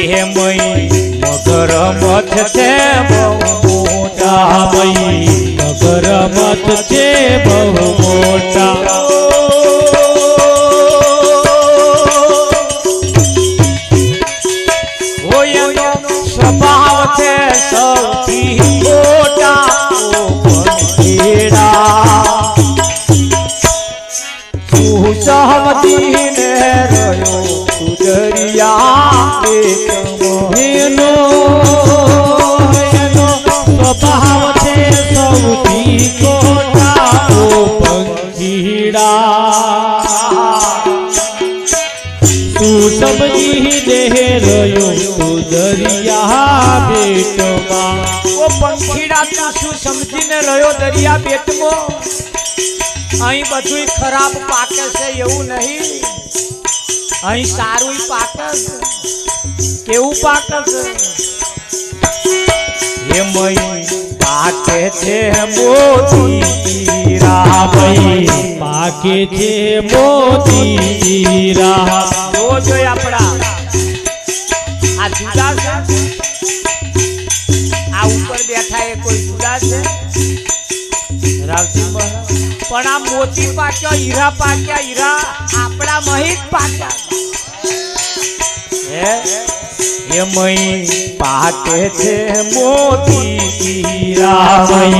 હે મય મગર મથ છે બહુ મોટા મય મગર મથ છે બહુ મોટા હોયનો સ્વભાવ છે સૌથી મોટા સહમતી ને રહ્યો સુધરિયા એનો સ્વભાવ છે સૌથી મોટા પંખીડા સુસમજી ને રહ્યો સુધરિયા બેટમાં ઓ પંખીડા તું શું સમજીને રહ્યો દરિયા બેટમાં અહીં બધું ખરાબ પાકે છે એવું નહીં અહીં સારું પાકે છે કેવું પાકે છે હે મય પાકે છે મોતી હીરા મય પાકે છે મોતી હીરા જો આપણા આ જુદા છે આ ઉપર બેઠા એ કોઈ જુદા છે રાવજી મહારાજ પણ આ મોતી પાક્યા હીરા આપણા મહિત પાક્યા હે મય પાકે છે મોતી હીરા મય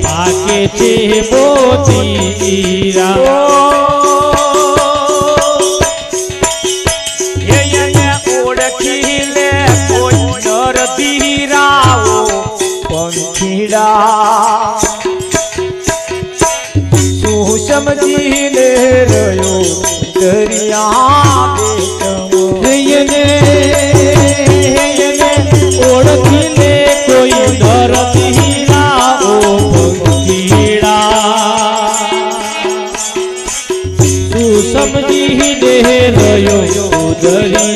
પાકે છે મોતી હીરા ઓળખી લે કોઈ નર ધીરાઓ પંખીડા સમજીને રહ્યો દરિયા ઓળખી લે કોઈ નર ધીરાઓ પંખીડા તું સમજીને રહ્યો દરિયા